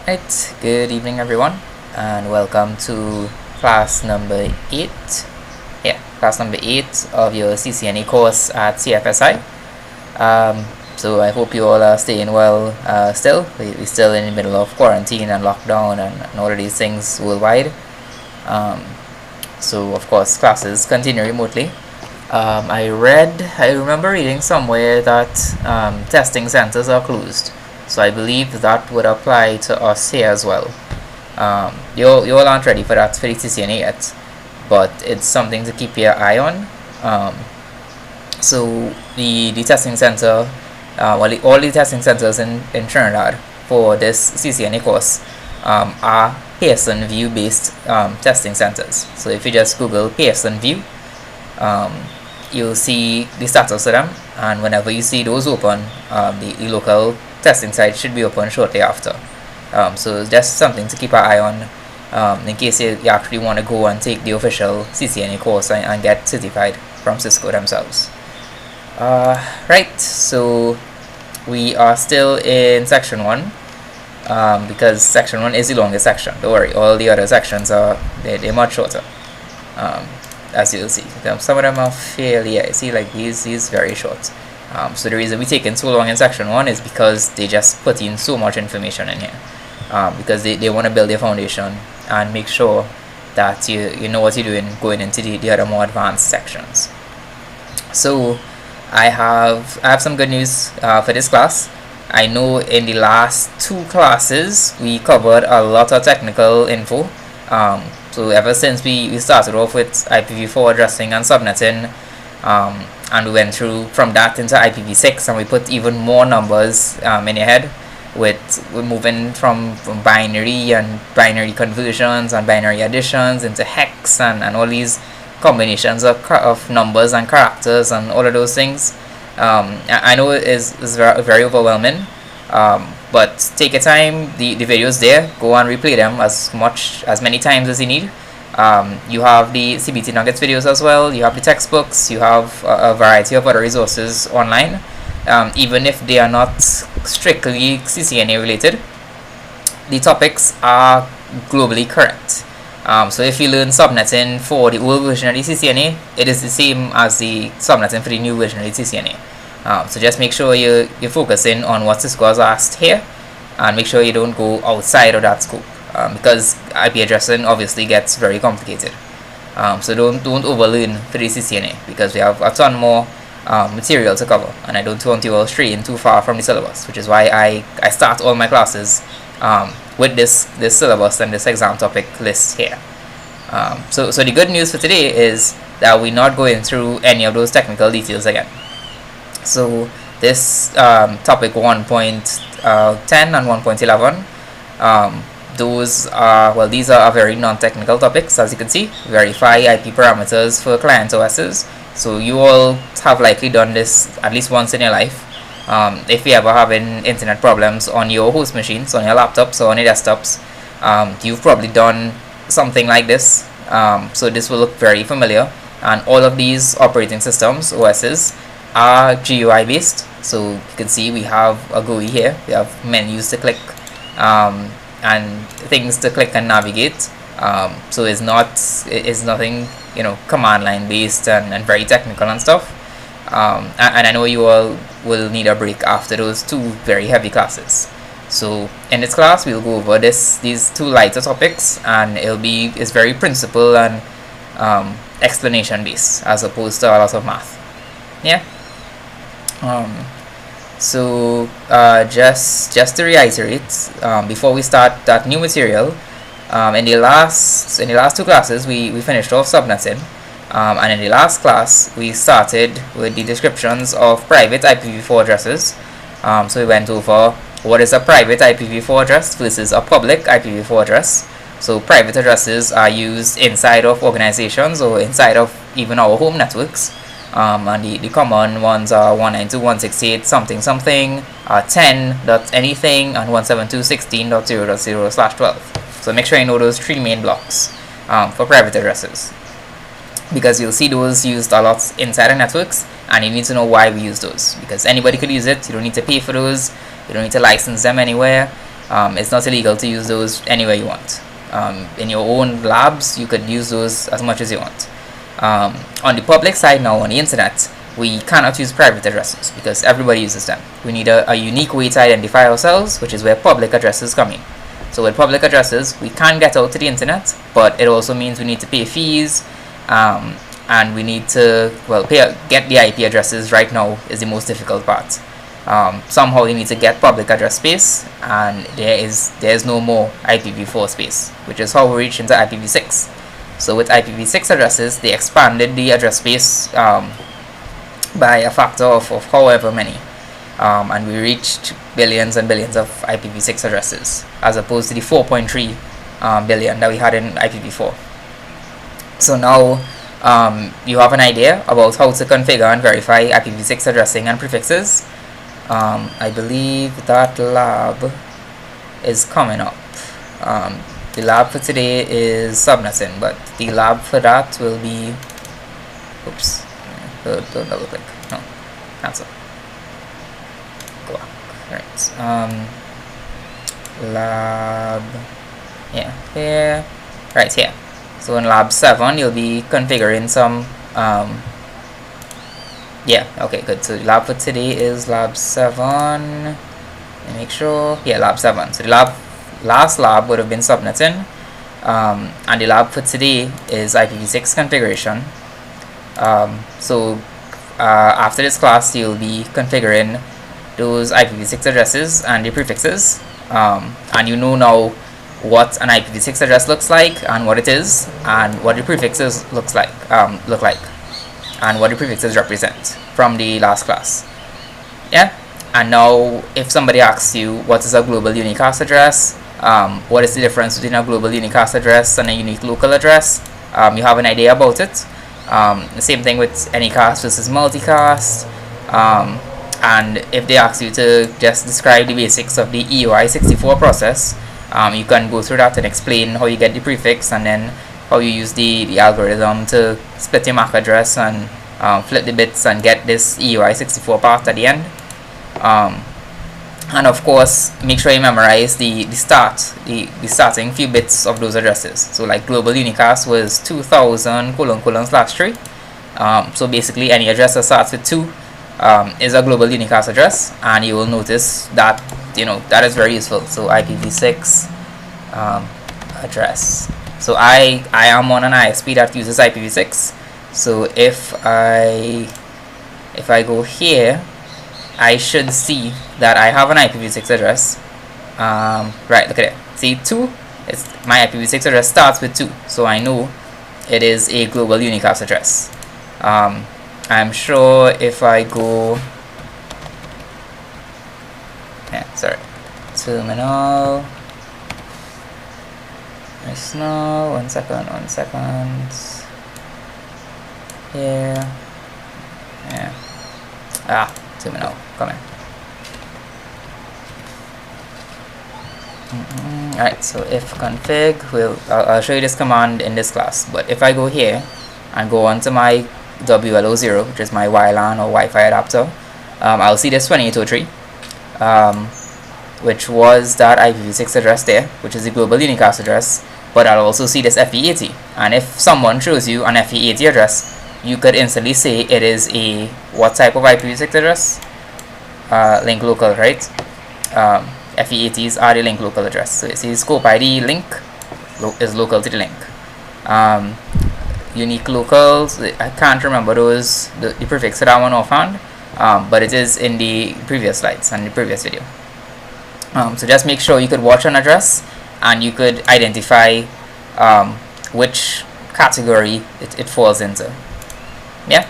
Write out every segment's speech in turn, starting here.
Right, good evening everyone, and welcome to class number 8. Yeah, class number 8 of your CCNA course at CFSI. So I hope you all are staying well still. We're still in the middle of quarantine and lockdown and all of these things worldwide. So of course classes continue remotely. I remember reading somewhere that testing centers are closed. So I believe that would apply to us here as well. You all aren't ready for that for the CCNA yet, but it's something to keep your eye on. So the testing center, all the testing centers in Trinidad for this CCNA course are Pearson View based testing centers. So if you just Google Pearson View, you'll see the status of them, and whenever you see those open, the local testing site should be open shortly after. So it's just something to keep an eye on in case you actually want to go and take the official CCNA course and get certified from Cisco themselves. Right, so we are still in section 1 because section 1 is the longest section. Don't worry, all the other sections they're much shorter. As you'll see, some of them are fairly, I see like these very short. So the reason we taking so long in section 1 is because they just put in so much information in here, because they want to build their foundation and make sure that you know what you're doing going into the other more advanced sections. So I have some good news for this class. I know in the last 2 classes we covered a lot of technical info. So ever since we started off with IPv4 addressing and subnetting, and we went through from that into IPv6, and we put even more numbers in your head with moving from binary and binary conversions and binary additions into hex and all these combinations of numbers and characters and all of those things. I know it is very overwhelming, but take your time. The videos there, go and replay them as many times as you need. You have the CBT Nuggets videos as well, you have the textbooks, you have a variety of other resources online. Even if they are not strictly CCNA related, the topics are globally correct. So if you learn subnetting for the old version of the CCNA, it is the same as the subnetting for the new version of the CCNA. So just make sure you're focusing on what Cisco has asked here, and make sure you don't go outside of that scope, because IP addressing obviously gets very complicated. So don't overlearn for the CCNA, because we have a ton more material to cover, and I don't want you all straying too far from the syllabus, which is why I start all my classes with this syllabus and this exam topic list here. So the good news for today is that we're not going through any of those technical details again. So this topic 1.10 and 1.11, those are, these are very non-technical topics. As you can see, verify IP parameters for client OSes. So you all have likely done this at least once in your life. If you ever having internet problems on your host machines, on your laptops or on your desktops, you've probably done something like this. So this will look very familiar, and all of these operating systems, OSes, are GUI based. So you can see we have a GUI here, we have menus to click, and things to click and navigate. So it's nothing, command line based and very technical and stuff. And I know you all will need a break after those 2 very heavy classes. So in this class we'll go over these 2 lighter topics, and it's very principle and explanation based as opposed to a lot of math. Yeah. So just to reiterate, before we start that new material, in the last 2 classes we finished off subnetting, and in the last class we started with the descriptions of private IPv4 addresses. So we went over what is a private IPv4 address versus a public IPv4 address. So private addresses are used inside of organizations or inside of even our home networks. And the common ones are 192.168 something something, 10.anything, and 172.16.0.0/12. So make sure you know those 3 main blocks for private addresses, because you'll see those used a lot inside the networks, and you need to know why we use those, because anybody could use it. You don't need to pay for those, you don't need to license them anywhere. It's not illegal to use those anywhere you want. In your own labs, you could use those as much as you want. On the public side now, on the internet, we cannot use private addresses because everybody uses them. We need a unique way to identify ourselves, which is where public addresses come in. So with public addresses, we can get out to the internet, but it also means we need to pay fees, and we need to, well, get the IP addresses right now is the most difficult part. Somehow you need to get public address space, and there is no more IPv4 space, which is how we reach into IPv6. So with IPv6 addresses, they expanded the address space by a factor of however many, and we reached billions and billions of IPv6 addresses as opposed to the 4.3 billion that we had in IPv4. So now you have an idea about how to configure and verify IPv6 addressing and prefixes. I believe that lab is coming up. The lab for today is subnetting, but the lab for that will be, oops, don't double click, no, cancel, go back, right, lab, yeah, here, right here. So in lab 7 you'll be configuring some, yeah, okay, good. So the lab for today is lab 7, let me make sure, yeah, lab 7. So the last lab would have been subnetting, and the lab for today is IPv6 configuration. So after this class you'll be configuring those IPv6 addresses and the prefixes, and you know now what an IPv6 address looks like and what it is, and what the prefixes look like, and what the prefixes represent from the last class. Yeah. And now if somebody asks you what is a global unicast address, what is the difference between a global unicast address and a unique local address, you have an idea about it. The same thing with anycast versus multicast, and if they ask you to just describe the basics of the EOI64 process, you can go through that and explain how you get the prefix, and then how you use the algorithm to split your MAC address and flip the bits and get this EOI64 part at the end. And of course, make sure you memorize the starting few bits of those addresses. So like global unicast was 2000:/3. So basically any address that starts with 2 is a global unicast address, and you will notice that, you know, that is very useful. So IPv6 address. So I am on an ISP that uses IPv6. So if I go here, I should see that I have an IPv6 address. Right, look at it. See, 2. My IPv6 address starts with 2, so I know it is a global unicast address. I'm sure if I go, terminal. Nice, no, one second. Here, yeah. Terminal, come in. Alright, so if config, I'll show you this command in this class, but if I go here and go onto my WLO0, which is my WLAN or Wi-Fi adapter, I'll see this 2803, which was that IPv6 address there, which is the global unicast address, but I'll also see this FE80, and if someone shows you an FE80 address, you could instantly say it is a what type of IPv6 address? Link local, right? FE80s are the link local address. So you see scope ID link is local to the link. Unique locals, I can't remember those the prefix to that one offhand, but it is in the previous slides and the previous video. So just make sure you could watch an address and you could identify which category it falls into. Yeah.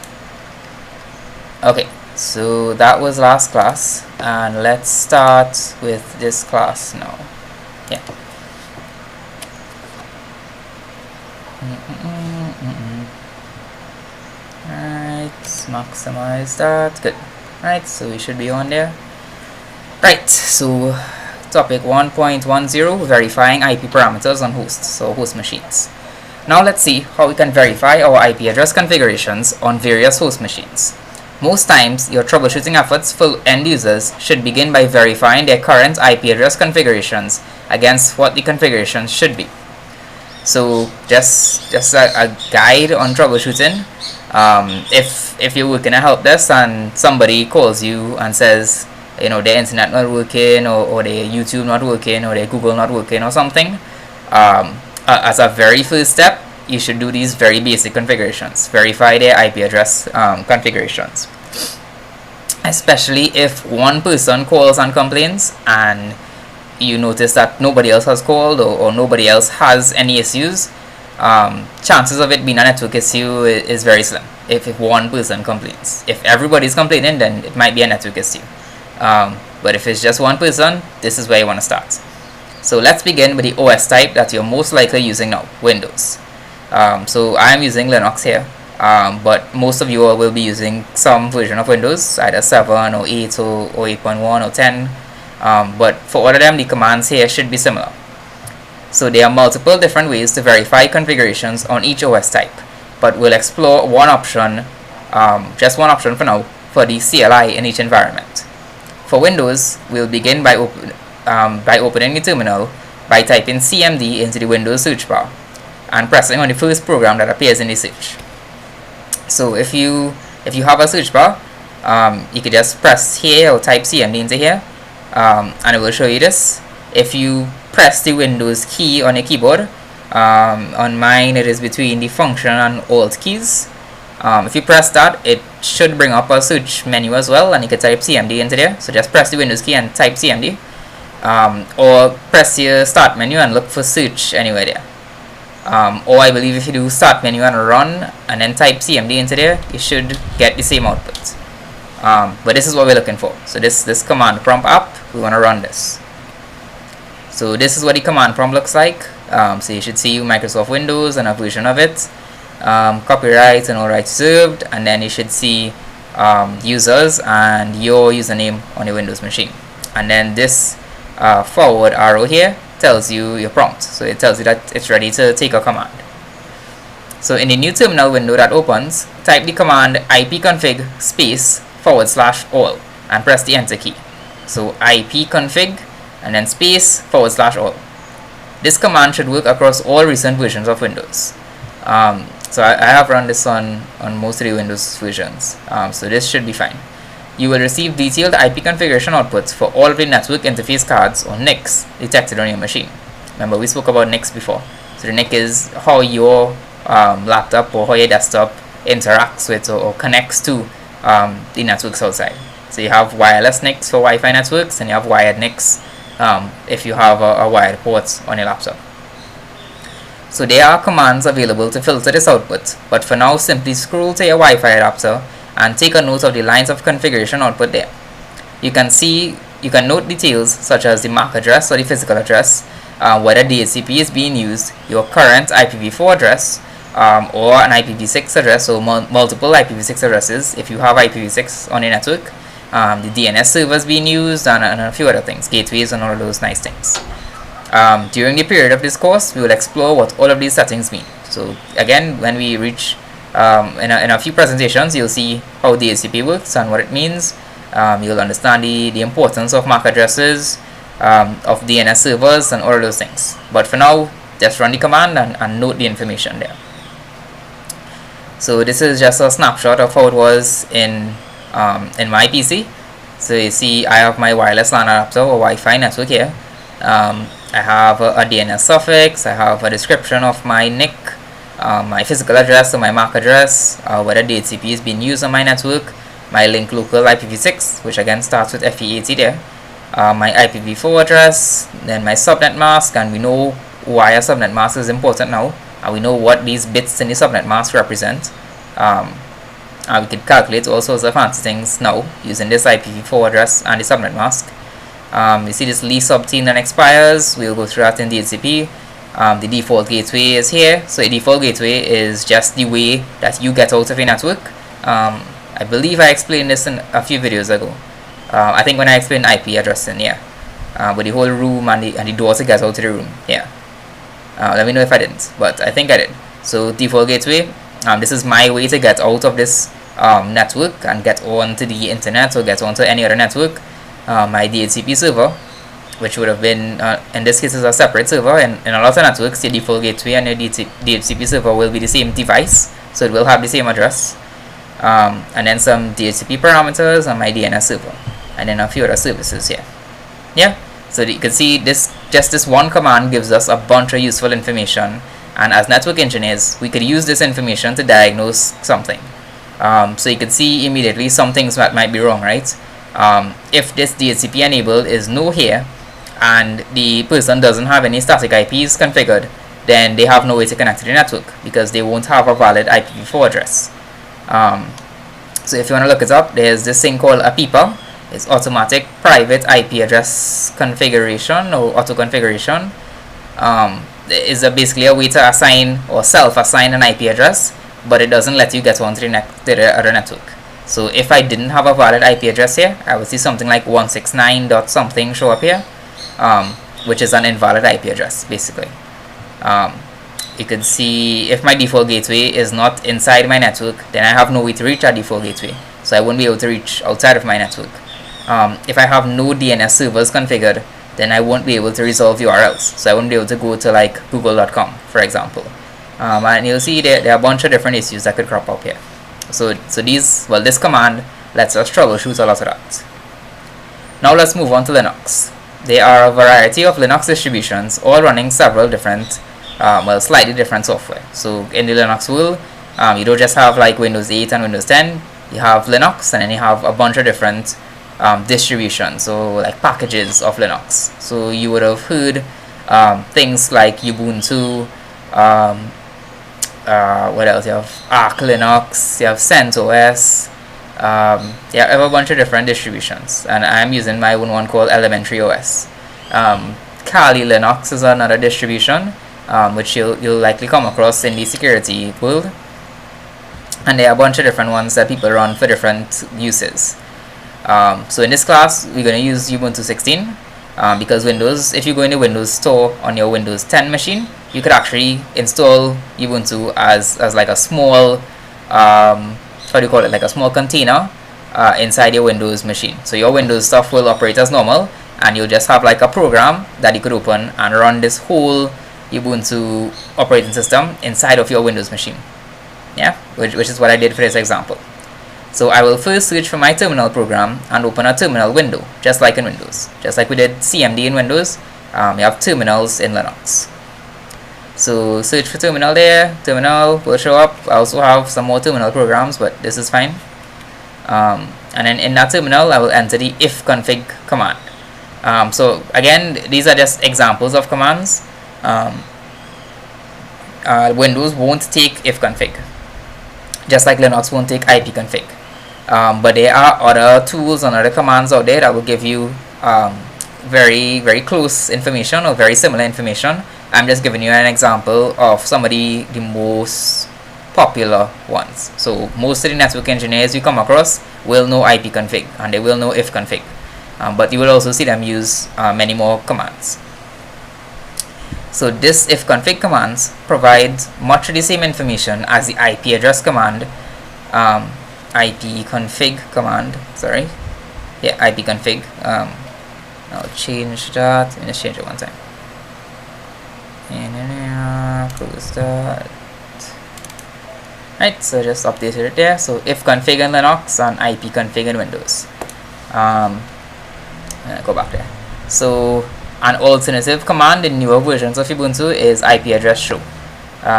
Okay, so that was last class, and let's start with this class now. Yeah. Alright, maximize that. Good. Alright, so we should be on there. Right, so topic 1.10, verifying IP parameters on hosts, so host machines. Now let's see how we can verify our IP address configurations on various host machines. Most times, your troubleshooting efforts for end users should begin by verifying their current IP address configurations against what the configurations should be. So just a guide on troubleshooting. If you're working at help desk and somebody calls you and says, their internet not working, or their YouTube not working, or their Google not working, or something, as a very first step, you should do these very basic configurations. Verify their IP address configurations. Especially if one person calls and complains and you notice that nobody else has called, or nobody else has any issues, chances of it being a network issue is very slim if one person complains. If everybody's complaining, then it might be a network issue. But if it's just one person, this is where you want to start. So let's begin with the OS type that you're most likely using now, Windows. So I'm using Linux here, but most of you all will be using some version of Windows, either 7 or 8 or 8.1 or 10. But for all of them, the commands here should be similar. So there are multiple different ways to verify configurations on each OS type, but we'll explore one option, just one option for now, for the CLI in each environment. For Windows, we'll begin by opening the terminal by typing CMD into the Windows search bar and pressing on the first program that appears in the search. So if you have a search bar, you could just press here or type CMD into here, and it will show you this. If you press the Windows key on your keyboard, on mine it is between the Function and Alt keys. If you press that, it should bring up a search menu as well, and you can type CMD into there. So just press the Windows key and type CMD, or press your start menu and look for search anywhere there. Or I believe if you do start menu and run and then type CMD into there, you should get the same output. But this is what we're looking for. So this command prompt up, we want to run this. So this is what the command prompt looks like. So you should see Microsoft Windows and a version of it, copyright and all rights reserved, and then you should see users and your username on your Windows machine. And then this forward arrow here tells you your prompt. So it tells you that it's ready to take a command. So in the new terminal window that opens, type the command ipconfig space /all and press the enter key. So ipconfig and then space /all. This command should work across all recent versions of Windows. So I have run this on most of the Windows versions, so this should be fine. You will receive detailed IP configuration outputs for all of the network interface cards, or NICs, detected on your machine. Remember, we spoke about NICs before. So the NIC is how your laptop or how your desktop interacts with or connects to the networks outside. So you have wireless NICs for Wi-Fi networks, and you have wired NICs if you have a wired port on your laptop. So there are commands available to filter this output, but for now simply scroll to your Wi-Fi adapter and take a note of the lines of configuration output there. You can note details such as the MAC address or the physical address, whether DHCP is being used, your current IPv4 address, or an IPv6 address, or multiple IPv6 addresses if you have IPv6 on your network, the DNS servers being used, and a few other things, gateways and all of those nice things. During the period of this course, we will explore what all of these settings mean. So again, when we reach in a few presentations, you'll see how DHCP works and what it means. You'll understand the importance of MAC addresses, of DNS servers, and all of those things. But for now, just run the command and note the information there. So this is just a snapshot of how it was in my PC. So you see I have my wireless LAN adapter or Wi-Fi network here. I have a DNS suffix, I have a description of my NIC, my physical address or my MAC address, whether DHCP is being used on my network, my link local IPv6, which again starts with FE80 there, my IPv4 address, then my subnet mask, and we know why a subnet mask is important now, and we know what these bits in the subnet mask represent. We could calculate all sorts of fancy things now using this IPv4 address and the subnet mask. You see this lease obtained and expires. We'll go through that in DHCP. The default gateway is here. So a default gateway is just the way that you get out of a network. I believe I explained this in a few videos ago. I think when I explained IP addressing, yeah. With the whole room and the door to get out of the room, yeah. Let me know if I didn't, but I think I did. So default gateway. This is my way to get out of this network and get onto the internet or get onto any other network, my DHCP server, which would have been, in this case, is a separate server. In a lot of networks, your default gateway and your DHCP server will be the same device, so it will have the same address, and then some DHCP parameters on my DNS server, and then a few other services here. Yeah, so you can see this one command gives us a bunch of useful information, and as network engineers, we could use this information to diagnose something. So you can see immediately some things that might be wrong, right? If this DHCP enabled is no here, and the person doesn't have any static IPs configured, then they have no way to connect to the network because they won't have a valid IPv4 address. So if you want to look it up, there's this thing called a PIPA. It's automatic private IP address configuration or auto configuration. Is basically a way to assign or self-assign an IP address, but it doesn't let you get onto the other network. So if I didn't have a valid IP address here, I would see something like 169 dot something show up here, which is an invalid IP address basically. You can see if my default gateway is not inside my network, then I have no way to reach that default gateway, so I won't be able to reach outside of my network. If I have no DNS servers configured, then I won't be able to resolve URLs, so I won't be able to go to like google.com, for example. And you'll see there are a bunch of different issues that could crop up here. So this command lets us troubleshoot a lot of that. Now let's move on to Linux. There are a variety of Linux distributions, all running several different, slightly different software. So in the Linux world, you don't just have like Windows 8 and Windows 10. You have Linux, and then you have a bunch of different distributions, so like packages of Linux. So you would have heard things like Ubuntu, what else? You have Arch Linux, you have CentOS, you have a bunch of different distributions, and I'm using my own one called Elementary OS. Kali Linux is another distribution, which you'll likely come across in the security world, and there are a bunch of different ones that people run for different uses. So in this class, we're going to use Ubuntu 16, because if you go in the Windows Store on your Windows 10 machine, you could actually install Ubuntu as like a small, what do you call it, like a small container inside your Windows machine. So your Windows stuff will operate as normal, and you'll just have like a program that you could open and run this whole Ubuntu operating system inside of your Windows machine. Yeah, which is what I did for this example. So I will first search for my terminal program and open a terminal window, just like in Windows. Just like we did CMD in Windows, you have terminals in Linux. So search for terminal there, terminal will show up. I also have some more terminal programs, but this is fine. And then in that terminal, I will enter the ifconfig command. So again, these are just examples of commands. Windows won't take ifconfig, just like Linux won't take ipconfig. But there are other tools and other commands out there that will give you very, very close information or very similar information. I'm just giving you an example of some of the most popular ones. So most of the network engineers you come across will know ipconfig, and they will know ifconfig. But you will also see them use many more commands. So this ifconfig commands provides much of the same information as the IP address command, ipconfig command, sorry. Yeah, ipconfig. I'll change that. Let me just change it one time. And close that. Right, so just updated it there. So ifconfig in Linux and ipconfig in Windows. Go back there. So an alternative command in newer versions of Ubuntu is IP address show.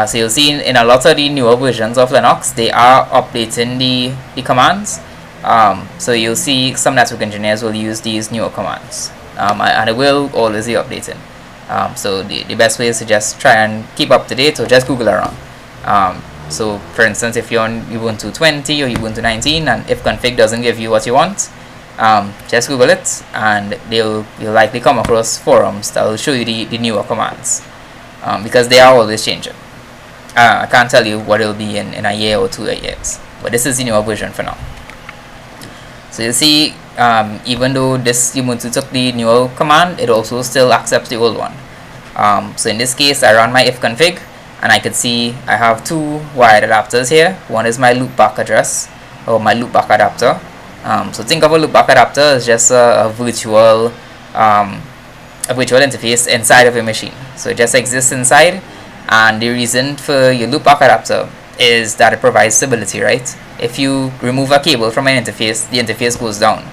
So you'll see in a lot of the newer versions of Linux, they are updating the commands. So you'll see some network engineers will use these newer commands, and it will always be updated. So the best way is to just try and keep up to date, or just Google around. So for instance, if you're on Ubuntu 20 or Ubuntu 19 and ifconfig doesn't give you what you want, just Google it, and you'll likely come across forums that will show you the newer commands, because they are always changing. I can't tell you what it will be in a year or 2 years, but this is the newer version for now. So you'll see, even though this Ubuntu took the newer command, it also still accepts the old one. So in this case, I run my ifconfig, and I could see I have two wired adapters here. One is my loopback address, or my loopback adapter. So think of a loopback adapter as just a virtual interface inside of your machine. So it just exists inside, and the reason for your loopback adapter is that it provides stability, right? If you remove a cable from an interface, the interface goes down.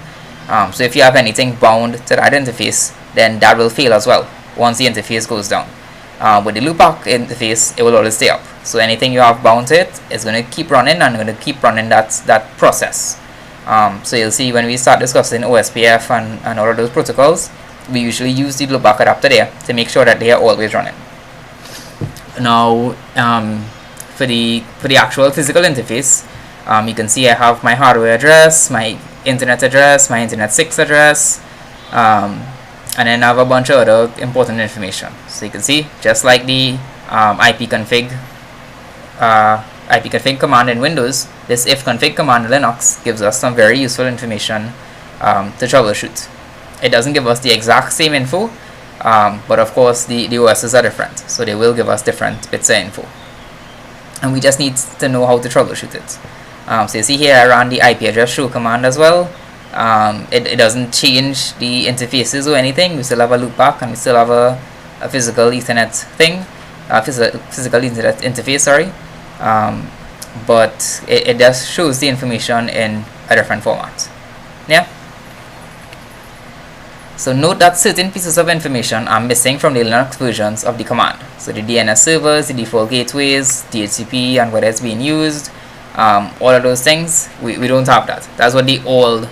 So if you have anything bound to that interface, then that will fail as well once the interface goes down. With the loopback interface, it will always stay up. So anything you have bound to it is going to keep running, and going to keep running that process. So you'll see when we start discussing OSPF and all of those protocols, we usually use the loopback adapter there to make sure that they are always running. Now, for the actual physical interface, you can see I have my hardware address, my internet address, my internet 6 address, and then I have a bunch of other important information. So you can see, just like the ipconfig command in Windows, this ifconfig command in Linux gives us some very useful information to troubleshoot. It doesn't give us the exact same info, but of course the OSes are different, so they will give us different bits of info, and we just need to know how to troubleshoot it. So you see here I ran the IP address show command as well. It doesn't change the interfaces or anything. We still have a loopback, and we still have a physical Ethernet thing, physical Ethernet interface, sorry. But it just shows the information in a different format. Yeah. So note that certain pieces of information are missing from the Linux versions of the command. So the DNS servers, the default gateways, DHCP, and whether it's being used, all of those things, we don't have that. That's what the old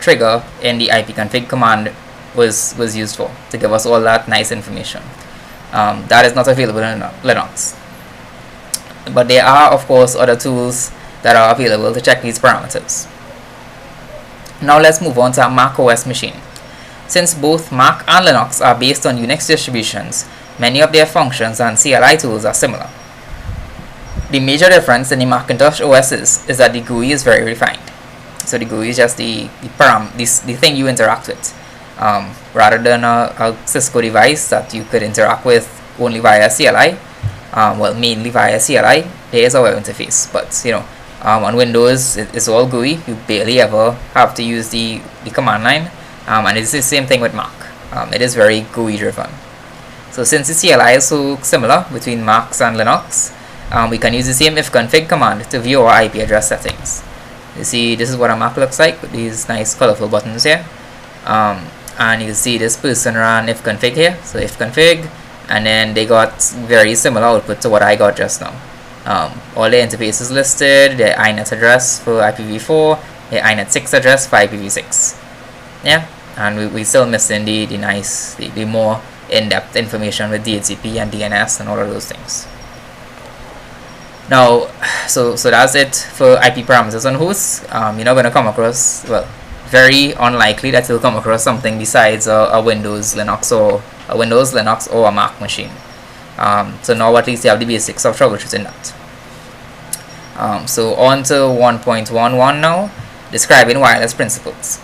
trigger in the ipconfig command was used for, to give us all that nice information. That is not available in Linux. But there are, of course, other tools that are available to check these parameters. Now let's move on to a Mac OS machine. Since both Mac and Linux are based on Unix distributions, many of their functions and CLI tools are similar. The major difference in the Macintosh OSes is that the GUI is very refined. So the GUI is just the thing you interact with, rather than a Cisco device that you could interact with only via CLI. Well, mainly via CLI. There is a web interface, but on Windows it's all GUI. You barely ever have to use the command line, and it's the same thing with Mac. It is very GUI driven. So since the CLI is so similar between Macs and Linux, we can use the same ifconfig command to view our IP address settings. You see, this is what a Mac looks like with these nice colorful buttons here, and you can see this person ran ifconfig here. So ifconfig, and then they got very similar output to what I got just now. All the interfaces listed, the iNet address for IPv4, the iNet 6 address for IPv6. Yeah, and we still missing the more in-depth information with DHCP and DNS and all of those things. Now, so that's it for IP parameters on hosts. You're not going to come across, well, very unlikely that you'll come across something besides a Windows, Linux, or a Mac machine. So now at least you have the basics of troubleshooting that. So on to 1.11 now, describing wireless principles.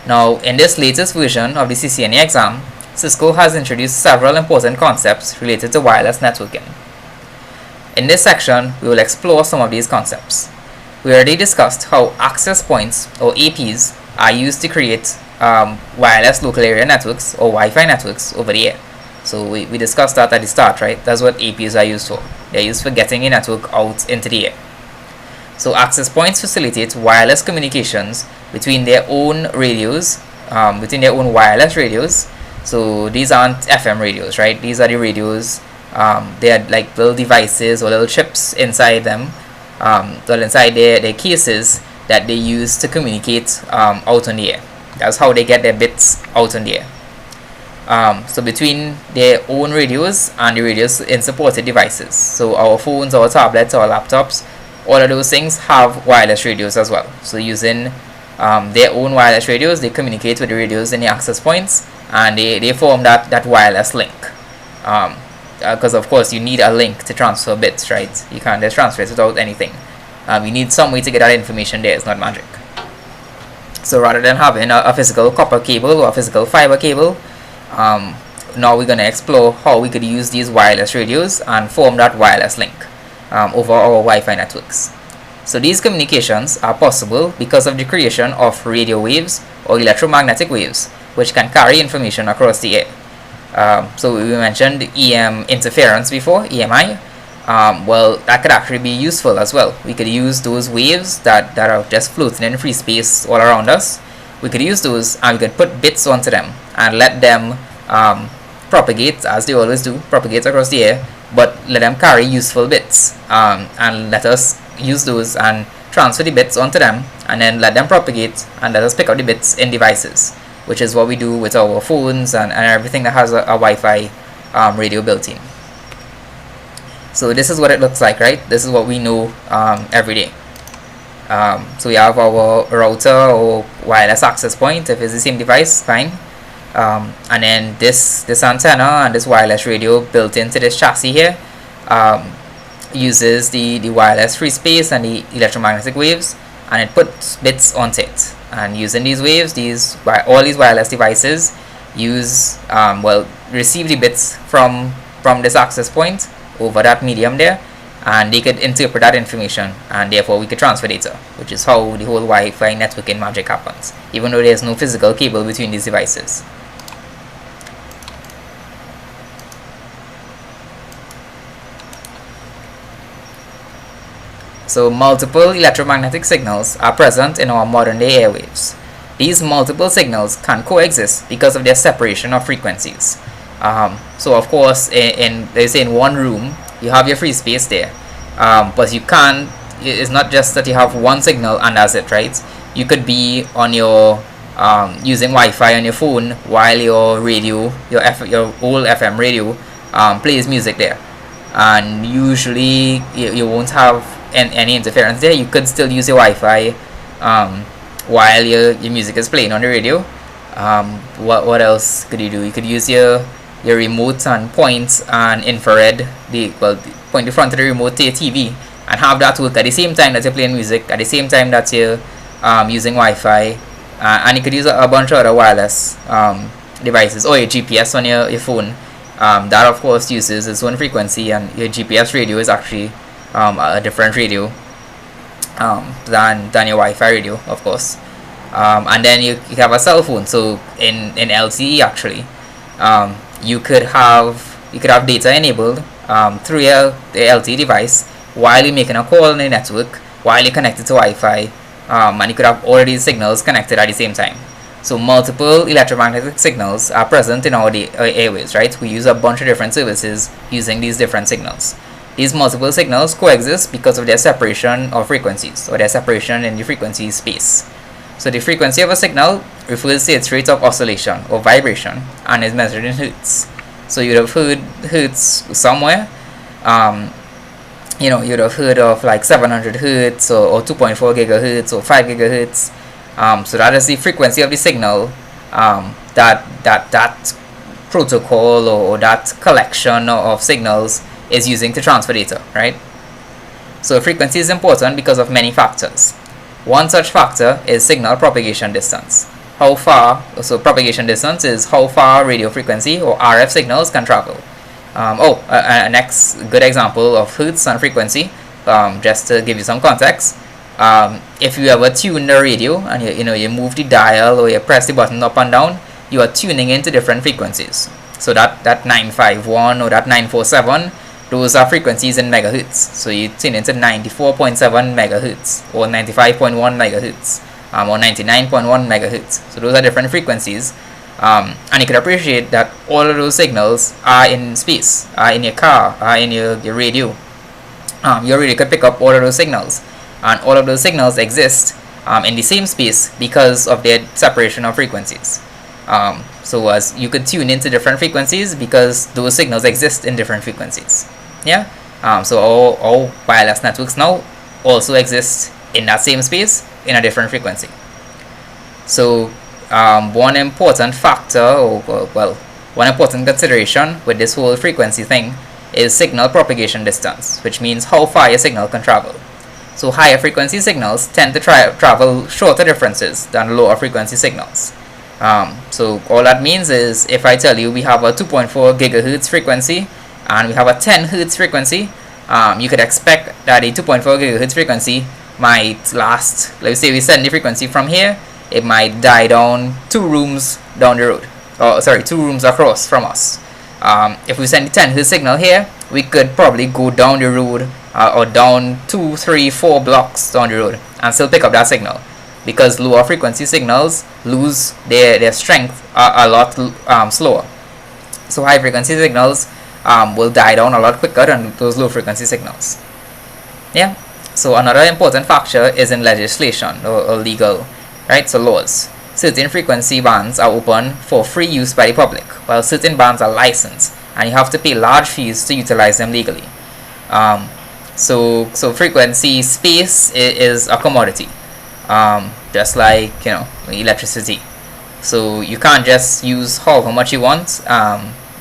Now, in this latest version of the CCNA exam, Cisco has introduced several important concepts related to wireless networking. In this section, we will explore some of these concepts. We already discussed how access points, or APs, are used to create wireless local area networks or Wi-Fi networks over the air. So we discussed that at the start, right? That's what APs are used for. They're used for getting a network out into the air. So access points facilitate wireless communications between their own radios, between their own wireless radios. So these aren't FM radios, right? These are the radios. They are like little devices or little chips inside them, inside their cases that they use to communicate out on the air. That's how they get their bits out on the air. So between their own radios and the radios in supported devices. So our phones, our tablets, our laptops, all of those things have wireless radios as well. So using their own wireless radios, they communicate with the radios in the access points, and they form that wireless link. Because of course you need a link to transfer bits, right? You can't just transfer it without anything. You need some way to get that information there. It's not magic. So rather than having a physical copper cable or a physical fiber cable, now we're going to explore how we could use these wireless radios and form that wireless link over our Wi-Fi networks. So these communications are possible because of the creation of radio waves or electromagnetic waves, which can carry information across the air. So we mentioned EM interference before, EMI. Well, that could actually be useful as well. We could use those waves that are just floating in free space all around us. We could use those and we could put bits onto them and let them propagate, as they always do, propagate across the air, but let them carry useful bits, and let us use those and transfer the bits onto them and then let them propagate and let us pick up the bits in devices, which is what we do with our phones and everything that has a Wi-Fi radio built in. So this is what it looks like, right? This is what we know every day. So we have our router or wireless access point. If it's the same device, fine. And then this antenna and this wireless radio built into this chassis here uses the wireless free space and the electromagnetic waves, and it puts bits onto it. And using these waves, all these wireless devices use receive the bits from this access point over that medium there, and they could interpret that information, and therefore we could transfer data, which is how the whole Wi-Fi networking magic happens, even though there's no physical cable between these devices. So multiple electromagnetic signals are present in our modern day airwaves. These multiple signals can coexist because of their separation of frequencies. So of course, in one room you have your free space there, but you can't. It's not just that you have one signal and that's it, right? You could be on your using Wi-Fi on your phone while your radio, your old FM radio, plays music there, and usually you won't have any interference there. You could still use your Wi-Fi while your music is playing on the radio. What else could you do? You could use your remote and point and infrared, point the front of the remote to your TV and have that work at the same time that you're playing music, at the same time that you're using Wi-Fi, and you could use a bunch of other wireless devices, or your GPS on your phone. That of course uses its own frequency, and your GPS radio is actually a different radio than your Wi-Fi radio, of course. And then you have a cell phone. So in LTE actually, you could have data enabled through the LTE device while you're making a call on the network, while you're connected to Wi-Fi, and you could have all of these signals connected at the same time. So multiple electromagnetic signals are present in our airwaves, right? We use a bunch of different services using these different signals. These multiple signals coexist because of their separation of frequencies, or their separation in the frequency space. So the frequency of a signal refers to its rate of oscillation or vibration and is measured in hertz. So you'd have heard hertz somewhere. You'd have heard of like 700 hertz or 2.4 gigahertz or 5 gigahertz. So that is the frequency of the signal that protocol or that collection of signals is using to transfer data, right? So frequency is important because of many factors. One such factor is signal propagation distance. How far, so propagation distance is how far radio frequency or RF signals can travel. A next good example of hertz and frequency, just to give you some context. If you ever tune the radio and you move the dial or you press the button up and down, you are tuning into different frequencies. So that 951 or that 947, those are frequencies in megahertz. So you tune into 94.7 megahertz or 95.1 megahertz or 99.1 megahertz. So those are different frequencies. And you can appreciate that all of those signals are in space, are in your car, are in your radio. Your radio could pick up all of those signals. And all of those signals exist in the same space because of their separation of frequencies. So as you could tune into different frequencies because those signals exist in different frequencies. Yeah. So all wireless networks now also exist in that same space in a different frequency. So one important factor, one important consideration with this whole frequency thing is signal propagation distance, which means how far your signal can travel. So higher frequency signals tend to travel shorter distances than lower frequency signals. So all that means is if I tell you we have a 2.4 gigahertz frequency and we have a 10 hertz frequency, you could expect that a 2.4 gigahertz frequency might last, let's say we send the frequency from here, it might die down 2 rooms down the road, or sorry, 2 rooms across from us. If we send the 10 Hz signal here, we could probably go down the road or down 2, 3, 4 blocks down the road and still pick up that signal, because lower frequency signals lose their strength a lot slower. So high frequency signals will die down a lot quicker than those low frequency signals. Yeah. So another important factor is in legislation or legal, right? So laws. Certain frequency bands are open for free use by the public, while certain bands are licensed, and you have to pay large fees to utilize them legally. So frequency space is a commodity, just like electricity. So you can't just use however much you want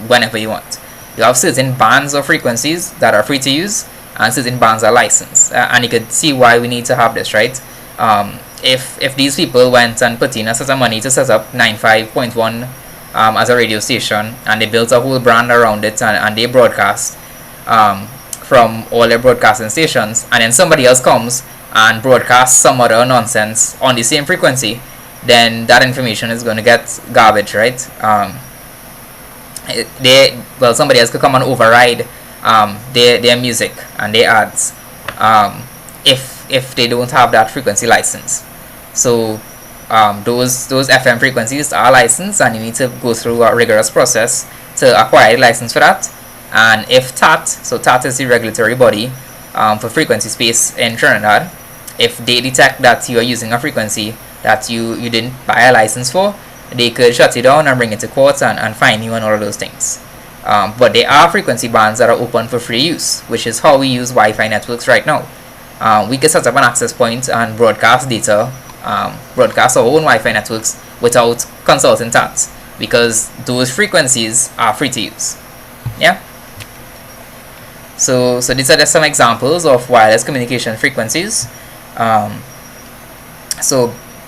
whenever you want. You have certain bands of frequencies that are free to use, and certain bands are licensed, and you could see why we need to have this, right? If these people went and put in a set of money to set up 95.1 as a radio station, and they built a whole brand around it, and they broadcast from all their broadcasting stations, and then somebody else comes and broadcasts some other nonsense on the same frequency, then that information is going to get garbage, right? Somebody else could come and override their music and their ads if they don't have that frequency license. So those FM frequencies are licensed, and you need to go through a rigorous process to acquire a license for that. And if TAT, so TAT is the regulatory body for frequency space in Trinidad, if they detect that you are using a frequency that you didn't buy a license for, they could shut you down and bring it to court and fine you and all of those things. But there are frequency bands that are open for free use, which is how we use Wi-Fi networks right now. We can set up an access point and broadcast data, broadcast our own Wi-Fi networks without consulting TAT, because those frequencies are free to use. Yeah. So these are just some examples of wireless communication frequencies.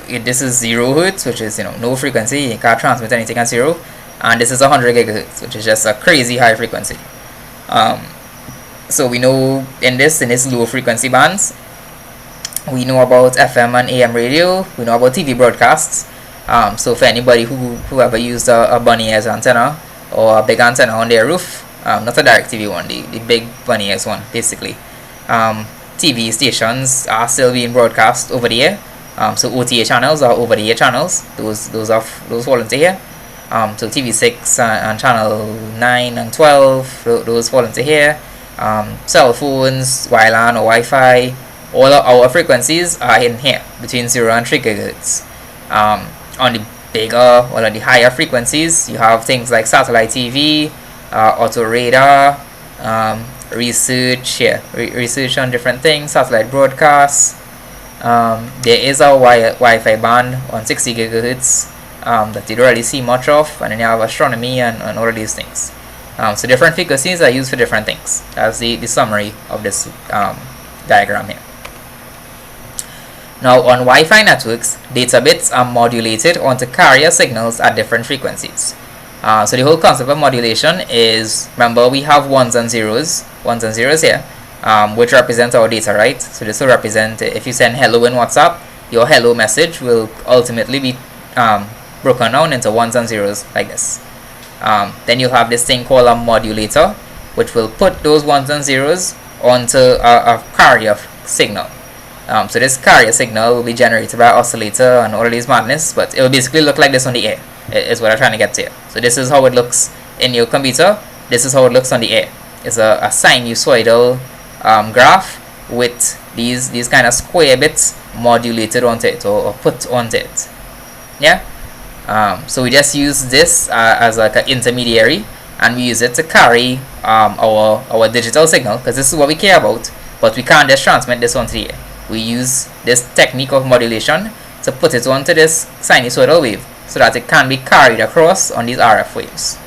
This is 0 Hz, which is no frequency, you can't transmit anything at 0, and this is 100 gigahertz, which is just a crazy high frequency. So we know in this low frequency bands, we know about FM and AM radio, we know about TV broadcasts. So for anybody who ever used a bunny ears antenna or a big antenna on their roof, not a direct TV one, the big bunny ears one, basically. TV stations are still being broadcast over the air. So OTA channels are over the air channels. Those fall into here. So TV6 and channel 9 and 12, those fall into here. Cell phones, WLAN or Wi-Fi, all of our frequencies are in here between 0 and 3 gigahertz. On the bigger or the higher frequencies, you have things like satellite TV, auto radar, research on different things, satellite broadcasts. There is a Wi-Fi band on 60 gigahertz that you don't really see much of, and then you have astronomy and all of these things. So different frequencies are used for different things. That's the summary of this diagram here. Now on Wi-Fi networks, data bits are modulated onto carrier signals at different frequencies. So the whole concept of modulation is, remember we have ones and zeros here, which represent our data, right? So this will represent, if you send hello in WhatsApp, your hello message will ultimately be broken down into ones and zeros like this. Then you'll have this thing called a modulator, which will put those ones and zeros onto a carrier signal. So this carrier signal will be generated by an oscillator and all of these madness, but it will basically look like this on the air, is what I'm trying to get to here. So this is how it looks in your computer, this is how it looks on the air. It's a sinusoidal graph with these kind of square bits modulated onto it or put onto it. Yeah. So we just use this as like an intermediary, and we use it to carry our digital signal, because this is what we care about, but we can't just transmit this onto the air. We use this technique of modulation to put it onto this sinusoidal wave so that it can be carried across on these RF waves.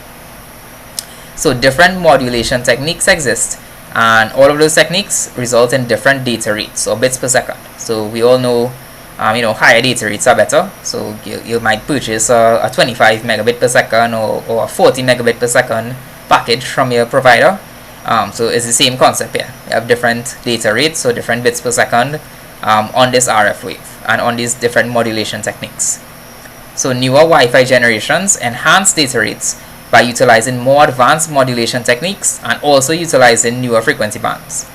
So different modulation techniques exist, and all of those techniques result in different data rates or bits per second. So we all know higher data rates are better. So you might purchase a 25 megabit per second or a 40 megabit per second package from your provider. So it's the same concept here. You have different data rates, so different bits per second on this RF wave and on these different modulation techniques. So newer Wi-Fi generations enhance data rates by utilizing more advanced modulation techniques and also utilizing newer frequency bands.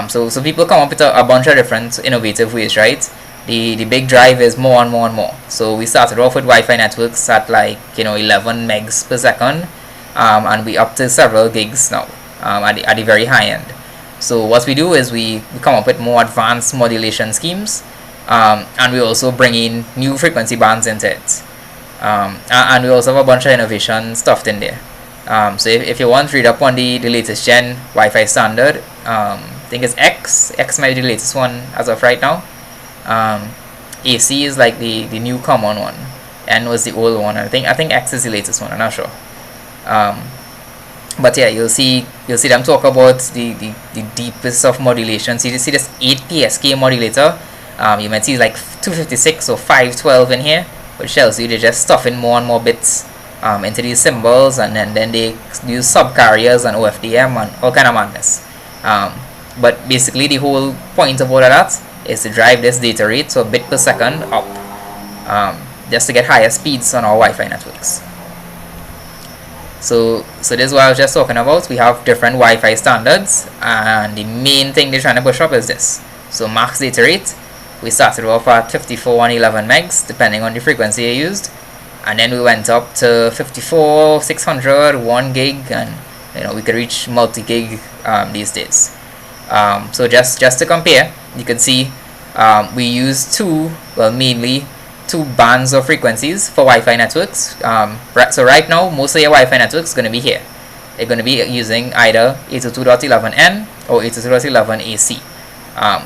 So people come up with a bunch of different innovative ways, right? The big drive is more and more and more. So we started off with Wi-Fi networks at 11 megs per second, and we up to several gigs now at the very high end. So what we do is we come up with more advanced modulation schemes, and we also bring in new frequency bands into it. And we also have a bunch of innovation stuffed in there. So if you want to read up on the latest gen Wi-Fi standard, I think it's X might be the latest one as of right now. AC is like the new common one, N was the old one. I think X is the latest one. I'm not sure. But yeah, you'll see them talk about the deepest of modulation. So you see this 8 PSK modulator. You might see like 256 or 512 in here, which tells you they're just stuffing more and more bits into these symbols, and then they use subcarriers and OFDM and all kind of madness. But basically the whole point of all of that is to drive this data rate, so a bit per second up, just to get higher speeds on our Wi-Fi networks. So this is what I was just talking about. We have different Wi-Fi standards, and the main thing they're trying to push up is this. So max data rate, we started off at 54 and 11 megs depending on the frequency you used, and then we went up to 54, 600, 1 gig, and we could reach multi-gig these days. So just to compare, you can see we use mainly two bands of frequencies for Wi-Fi networks. So right now most of your Wi-Fi networks is going to be here. They're going to be using either 802.11n or 802.11ac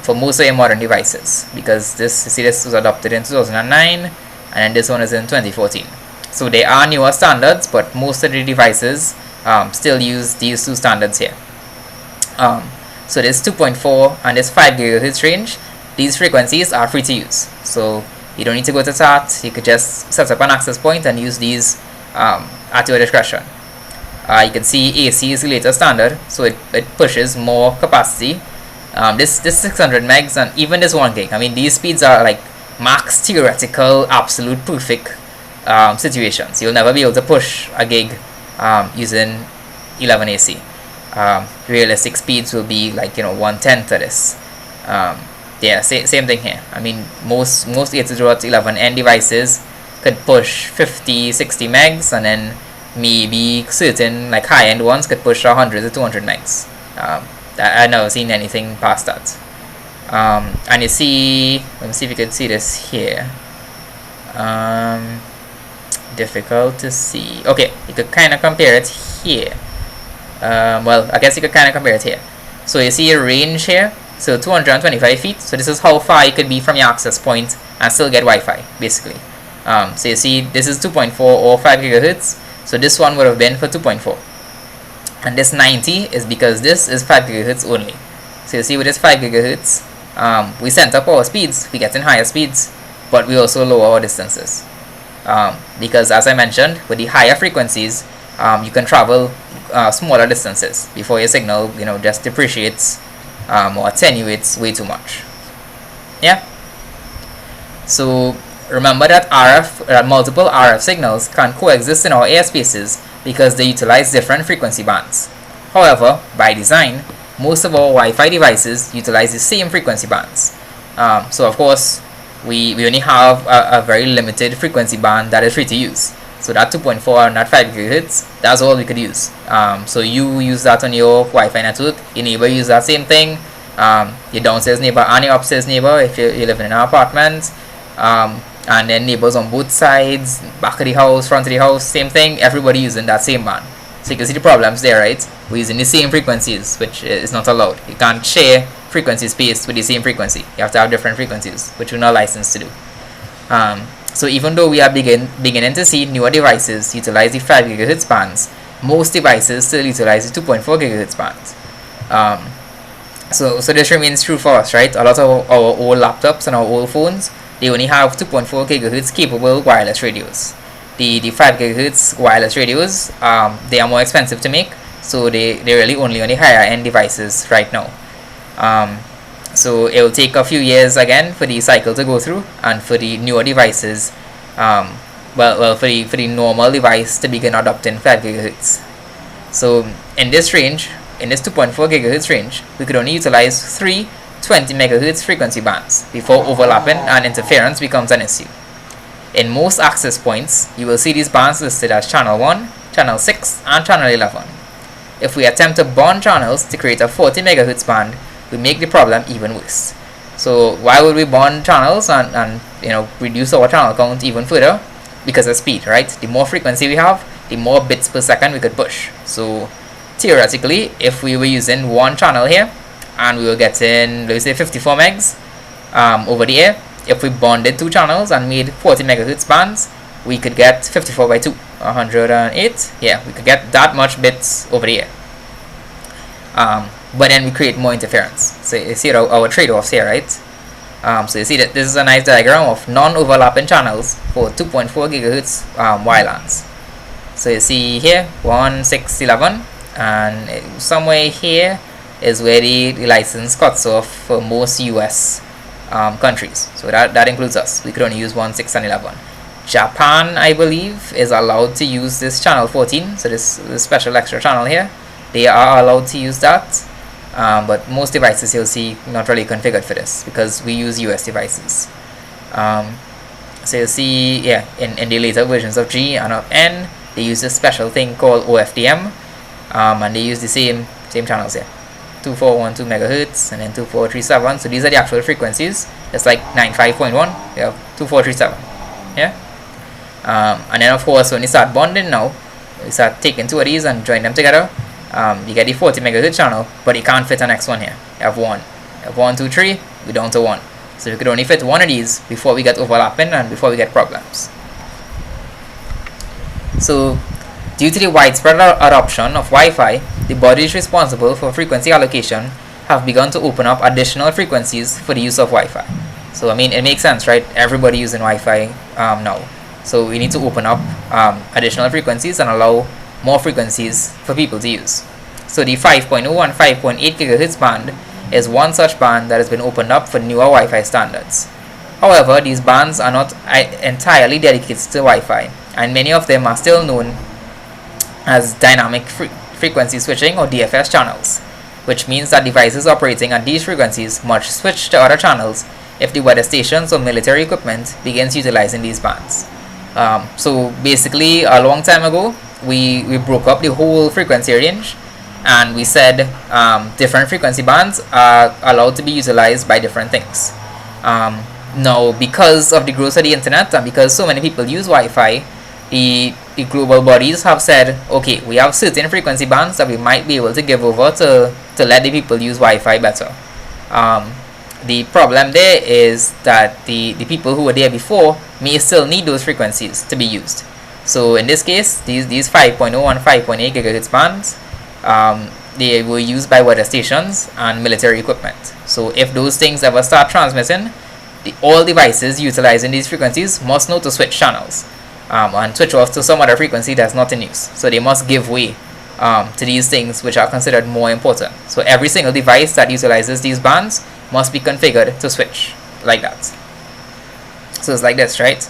for most of your modern devices, because this was adopted in 2009 and then this one is in 2014. So they are newer standards, but most of the devices still use these two standards here. So this 2.4 and this 5 GHz range, these frequencies are free to use. So you don't need to go to SAT, you could just set up an access point and use these at your discretion. You can see AC is the latest standard, so it pushes more capacity. This 600 megs and even this 1 gig, I mean these speeds are like max theoretical, absolute perfect situations. You'll never be able to push a gig using 11 AC. Realistic speeds will be like 1/10 of this. Yeah, same thing here. I mean most 802.11n devices could push 50, 60 megs, and then maybe certain like high-end ones could push 100 to 200 megs. I've never seen anything past that. And you see, let me see if you can see this here. Difficult to see. Okay, you could kind of compare it here. Well, I guess you could kind of compare it here. So you see a range here, so 225 feet. So this is how far you could be from your access point and still get Wi-Fi, basically. So you see this is 2.4 or 5 gigahertz. So this one would have been for 2.4. And this 90 is because this is 5 gigahertz only. So you see with this 5 gigahertz, we sent up our speeds, we get in higher speeds, but we also lower our distances. Because as I mentioned, with the higher frequencies, you can travel smaller distances before your signal just depreciates or attenuates way too much. Yeah. So remember that multiple RF signals can coexist in our airspaces because they utilize different frequency bands. However, by design, most of our Wi-Fi devices utilize the same frequency bands. So of course, we only have a very limited frequency band that is free to use. So that 2.4 and that 5 gigahertz, that's all we could use. So you use that on your Wi-Fi network, your neighbor use that same thing, your downstairs neighbor and your upstairs neighbor if you're living in an apartment, and then neighbors on both sides, back of the house, front of the house, same thing, everybody using that same band. So you can see the problems there, right? We're using the same frequencies, which is not allowed. You can't share frequency space with the same frequency. You have to have different frequencies, which we're not licensed to do. So even though we are beginning to see newer devices utilize the 5 GHz bands, most devices still utilize the 2.4 GHz bands. So this remains true for us, right? A lot of our old laptops and our old phones, they only have 2.4 GHz capable wireless radios. The 5 GHz wireless radios, they are more expensive to make, so they're really only on the higher end devices right now. So it will take a few years again for the cycle to go through, and for the newer devices, for the normal device to begin adopting 5 gigahertz. So in this range, in this 2.4 gigahertz range, we could only utilize 3 20 megahertz frequency bands before overlapping and interference becomes an issue. In most access points, you will see these bands listed as channel 1, channel 6, and channel 11. If we attempt to bond channels to create a 40 megahertz band, we make the problem even worse. So why would we bond channels and reduce our channel count even further? Because of speed, right? The more frequency we have, the more bits per second we could push. So theoretically, if we were using one channel here and we were getting, let's say, 54 megs over the air, if we bonded 2 channels and made 40 megahertz bands, we could get 54 by 2, 108. Yeah, we could get that much bits over the air. But then we create more interference. So you see our trade-offs here, right? So you see that this is a nice diagram of non-overlapping channels for 2.4 gigahertz wirelans. So you see here 1, 6, 11, and somewhere here is where the license cuts off for most US countries. So that includes us. We could only use 1, 6, and 11. Japan, I believe, is allowed to use this channel 14. So this special extra channel here, they are allowed to use that. But most devices you'll see not really configured for this because we use US devices. So you'll see, yeah, in the later versions of G and of N, they use this special thing called OFDM, and they use the same channels here, 2412 megahertz and then 2437. So these are the actual frequencies. It's like 95.1. You have 2437. Yeah. And then of course when you start bonding now, you start taking 2 of these and join them together. You get the 40 megahertz channel, but you can't fit the next one here. You have 1. You have 1, 2, 3. We're down to 1. So we could only fit 1 of these before we get overlapping and before we get problems. So due to the widespread adoption of Wi-Fi, the bodies responsible for frequency allocation have begun to open up additional frequencies for the use of Wi-Fi. So I mean, it makes sense, right? Everybody using Wi-Fi now. So we need to open up additional frequencies and allow more frequencies for people to use. So the 5.0 and 5.8 gigahertz band is one such band that has been opened up for newer Wi-Fi standards. However, these bands are not entirely dedicated to Wi-Fi, and many of them are still known as dynamic frequency switching or DFS channels, which means that devices operating at these frequencies must switch to other channels if the weather stations or military equipment begins utilizing these bands. So basically, a long time ago, we broke up the whole frequency range, and we said different frequency bands are allowed to be utilized by different things. Now, because of the growth of the internet and because so many people use Wi-Fi, the global bodies have said, okay, we have certain frequency bands that we might be able to give over to let the people use Wi-Fi better. The problem there is that the people who were there before may still need those frequencies to be used. So in this case, these 5.0 and 5.8 gigahertz bands, they were used by weather stations and military equipment. So if those things ever start transmitting, all devices utilizing these frequencies must know to switch channels and switch off to some other frequency that's not in use. So they must give way to these things which are considered more important. So every single device that utilizes these bands must be configured to switch like that. So it's like this, right?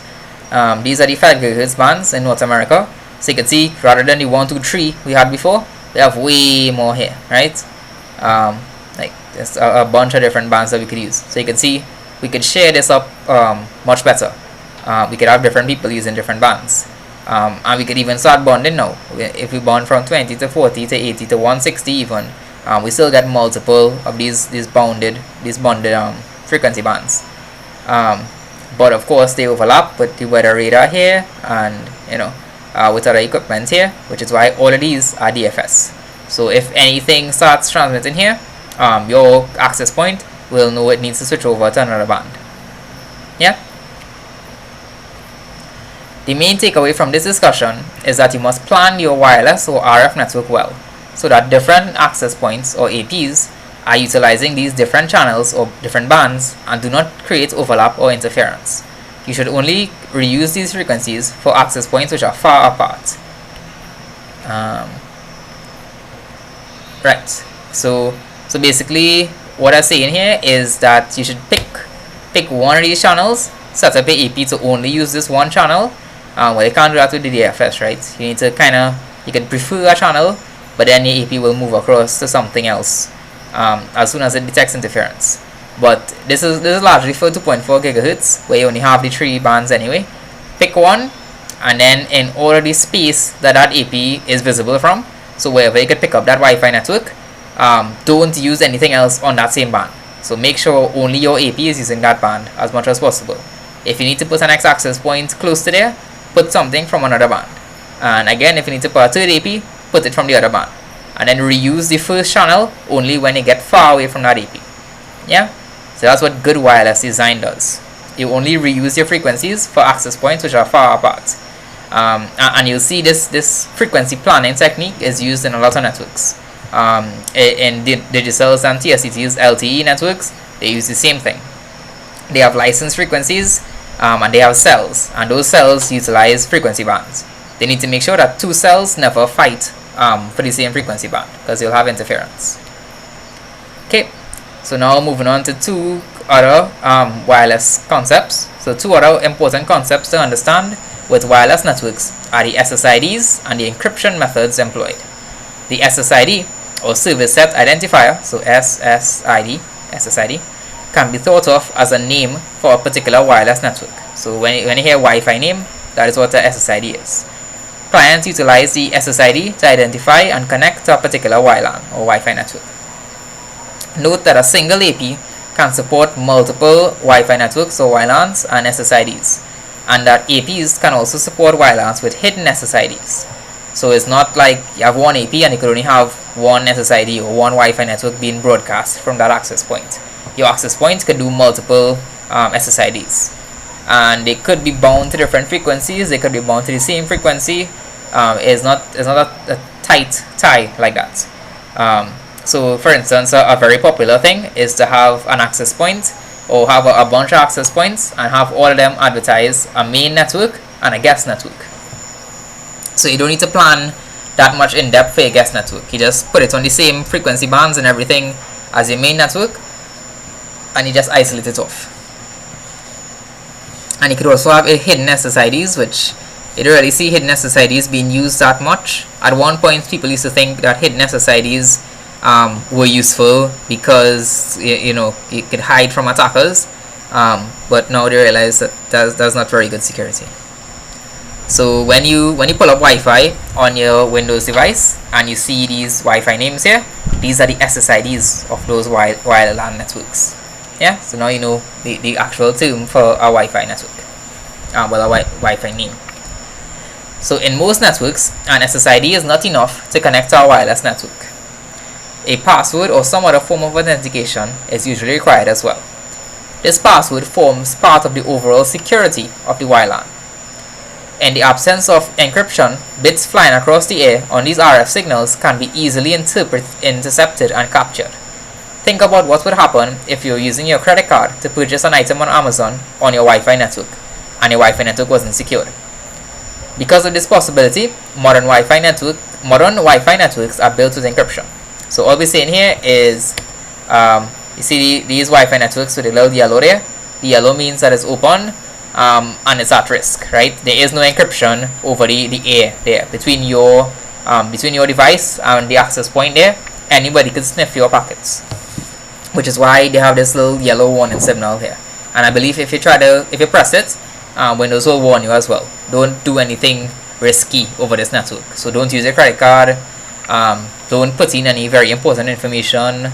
These are the 5 gigahertz bands in North America. So you can see, rather than the 1, 2, 3 we had before, we have way more here, right? Like there's a bunch of different bands that we could use. So you can see we could share this up much better. We could have different people using different bands. And we could even start bonding now. If we bond from 20 to 40 to 80 to 160 even, we still get multiple of these bonded frequency bands. But of course they overlap with the weather radar here and with other equipment here, which is why all of these are DFS. So if anything starts transmitting here, your access point will know it needs to switch over to another band. Yeah. The main takeaway from this discussion is that you must plan your wireless or RF network well, so that different access points or APs are utilizing these different channels or different bands and do not create overlap or interference. You should only reuse these frequencies for access points which are far apart. Right. So basically, what I'm saying here is that you should pick one of these channels, set up your AP to only use this one channel. Well, you can't do that with the DFS, right? You need to you can prefer a channel, but then your AP will move across to something else as soon as it detects interference. But this is largely for 2.4 gigahertz, where you only have the 3 bands anyway. Pick one, and then in all of the space that AP is visible from, so wherever you can pick up that Wi-Fi network, don't use anything else on that same band. So make sure only your AP is using that band as much as possible. If you need to put an X-access point close to there, put something from another band. And again, if you need to put a third AP, put it from the other band. And then reuse the first channel only when you get far away from that AP. Yeah? So that's what good wireless design does. You only reuse your frequencies for access points which are far apart. And you'll see this frequency planning technique is used in a lot of networks. In Digicel's and TSCT's LTE networks, they use the same thing. They have licensed frequencies and they have cells, and those cells utilize frequency bands. They need to make sure that 2 cells never fight for the same frequency band, because you'll have interference. Okay, so now moving on to 2 other wireless concepts. So 2 other important concepts to understand with wireless networks are the SSIDs and the encryption methods employed. The SSID, or Service Set Identifier, so SSID, can be thought of as a name for a particular wireless network. So when you hear Wi-Fi name, that is what the SSID is. Clients utilize the SSID to identify and connect to a particular WLAN or Wi-Fi network. Note that a single AP can support multiple Wi-Fi networks or WLANs and SSIDs, and that APs can also support WLANs with hidden SSIDs. So it's not like you have one AP and you could only have one SSID or one Wi-Fi network being broadcast from that access point. Your access point could do multiple SSIDs, and they could be bound to different frequencies. They could be bound to the same frequency. It's not a tight tie like that. So for instance, a very popular thing is to have an access point or have a bunch of access points and have all of them advertise a main network and a guest network. So you don't need to plan that much in depth for your guest network. You just put it on the same frequency bands and everything as your main network, and you just isolate it off. And you could also have hidden SSIDs, which you don't really see hidden SSIDs being used that much. At one point, people used to think that hidden SSIDs were useful because you could hide from attackers, but now they realize that that's not very good security. So when you pull up Wi-Fi on your Windows device and you see these Wi-Fi names here, these are the SSIDs of those WLAN networks. Yeah, so now you know the actual term for a Wi-Fi network, a Wi-Fi name. So in most networks, an SSID is not enough to connect to a wireless network. A password or some other form of authentication is usually required as well. This password forms part of the overall security of the WLAN. In the absence of encryption, bits flying across the air on these RF signals can be easily intercepted and captured. Think about what would happen if you're using your credit card to purchase an item on Amazon on your Wi-Fi network, and your Wi-Fi network wasn't secured. Because of this possibility, modern Wi-Fi networks are built with encryption. So all we're saying here is, you see these Wi-Fi networks with the little yellow there? The yellow means that it's open, and it's at risk, right? There is no encryption over the air there between your device and the access point there. Anybody can sniff your packets, which is why they have this little yellow warning signal here. And I believe if you press it, Windows will warn you as well. Don't do anything risky over this network. So don't use your credit card. Don't put in any very important information.